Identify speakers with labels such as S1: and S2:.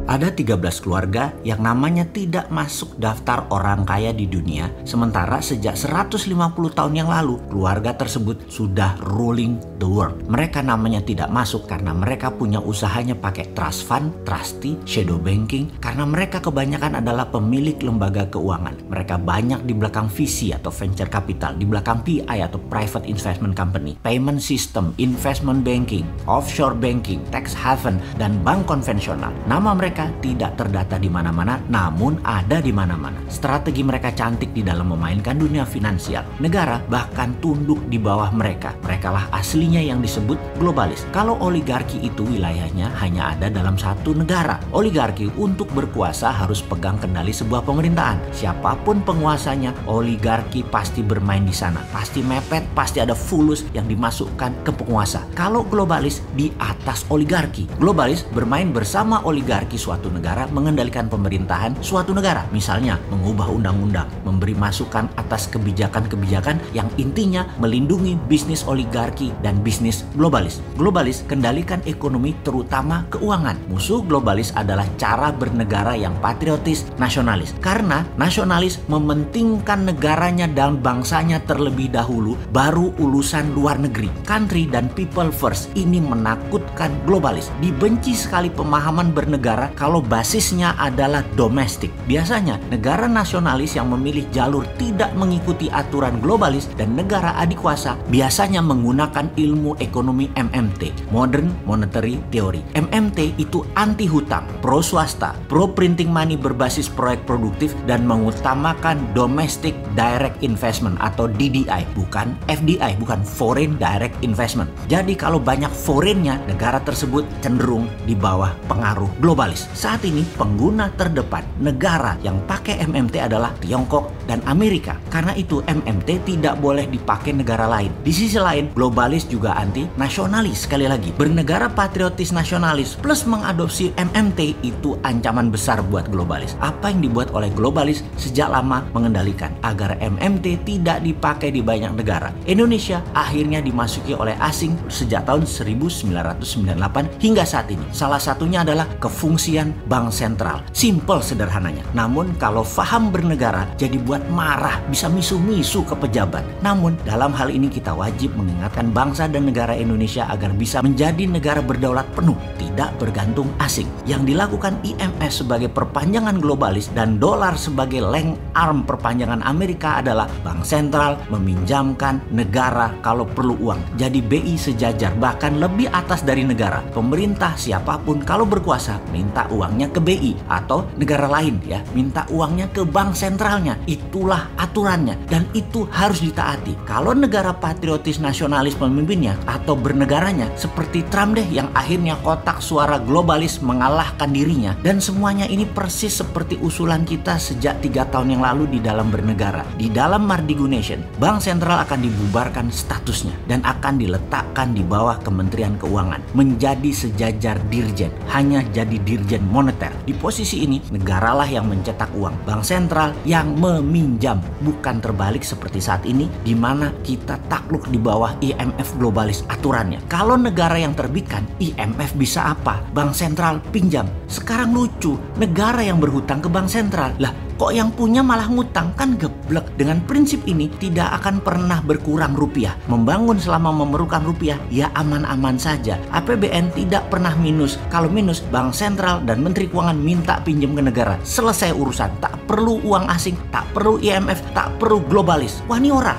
S1: Ada 13 keluarga yang namanya tidak masuk daftar orang kaya di dunia, sementara sejak 150 tahun yang lalu, keluarga tersebut sudah ruling the world. Mereka namanya tidak masuk karena mereka punya usahanya pakai trust fund, trustee, shadow banking, karena mereka kebanyakan adalah pemilik lembaga keuangan. Mereka banyak di belakang VC atau venture capital, di belakang PI atau private investment company, payment system, investment banking, offshore banking, tax haven, dan bank konvensional. Nama mereka tidak terdata di mana-mana, namun ada di mana-mana. Strategi mereka cantik di dalam memainkan dunia finansial. Negara bahkan tunduk di bawah mereka. Merekalah aslinya yang disebut globalis. Kalau oligarki itu wilayahnya hanya ada dalam satu negara. Oligarki untuk berkuasa harus pegang kendali sebuah pemerintahan. Siapapun penguasanya, oligarki pasti bermain di sana. Pasti mepet, pasti ada fulus yang dimasukkan ke penguasa. Kalau globalis di atas oligarki. Globalis bermain bersama oligarki suatu negara, mengendalikan pemerintahan suatu negara. Misalnya, mengubah undang-undang, memberi masukan atas kebijakan-kebijakan yang intinya melindungi bisnis oligarki dan bisnis globalis. Globalis kendalikan ekonomi terutama keuangan. Musuh globalis adalah cara bernegara yang patriotis, nasionalis. Karena nasionalis mementingkan negaranya dan bangsanya terlebih dahulu, baru urusan luar negeri. Country dan people first ini menakutkan globalis. Dibenci sekali pemahaman bernegara kalau basisnya adalah domestik. Biasanya negara nasionalis yang memilih jalur tidak mengikuti aturan globalis dan negara adikuasa biasanya menggunakan ilmu ekonomi MMT, Modern Monetary Theory. MMT itu anti hutang, pro swasta, pro printing money berbasis proyek produktif, dan mengutamakan domestic direct investment atau DDI, bukan FDI, bukan foreign direct investment. Jadi kalau banyak foreignnya, negara tersebut cenderung di bawah pengaruh globalis. Saat ini pengguna terdepan negara yang pakai MMT adalah Tiongkok dan Amerika. Karena itu MMT tidak boleh dipakai negara lain. Di sisi lain, globalis juga anti nasionalis. Sekali lagi, bernegara patriotis nasionalis plus mengadopsi MMT itu ancaman besar buat globalis. Apa yang dibuat oleh globalis sejak lama mengendalikan agar MMT tidak dipakai di banyak negara. Indonesia akhirnya dimasuki oleh asing sejak tahun 1998 hingga saat ini. Salah satunya adalah kefungsian bank sentral. Simple sederhananya. Namun kalau faham bernegara jadi buat marah, bisa misu-misu ke pejabat. Namun dalam hal ini kita wajib mengingatkan bangsa dan negara Indonesia agar bisa menjadi negara berdaulat penuh, tidak bergantung asing. Yang dilakukan IMF sebagai perpanjangan globalis dan dolar sebagai leng arm perpanjangan Amerika adalah bank sentral meminjamkan negara kalau perlu uang. Jadi BI sejajar, bahkan lebih atas dari negara. Pemerintah siapapun kalau berkuasa minta uangnya ke BI atau negara lain ya, minta uangnya ke bank sentralnya. Itulah aturannya dan itu harus ditaati. Kalau negara patriotis nasionalis pemimpinnya atau bernegaranya seperti Trump deh yang akhirnya kotak suara globalis mengalahkan dirinya, dan semuanya ini persis seperti usulan kita sejak 3 tahun yang lalu di dalam bernegara. Di dalam Mardigu Nation, bank sentral akan dibubarkan statusnya dan akan diletakkan di bawah Kementerian Keuangan, menjadi sejajar dirjen, hanya jadi dirjen moneter. Di posisi ini, negaralah yang mencetak uang, bank sentral yang meminjam, bukan terbalik seperti saat ini di mana kita takluk di bawah IMF globalis aturannya. Kalau negara yang terbitkan, IMF bisa apa? Bank sentral pinjam. Sekarang lucu, negara yang berhutang ke bank sentral. Lah, kok yang punya malah ngutang? Kan geblek. Dengan prinsip ini tidak akan pernah berkurang rupiah. Membangun selama memerlukan rupiah ya aman-aman saja. APBN tidak pernah minus. Kalau minus, bank sentral dan menteri keuangan minta pinjam ke negara. Selesai urusan. Tak perlu uang asing, tak perlu IMF, tak perlu globalis. Wah, ini ora.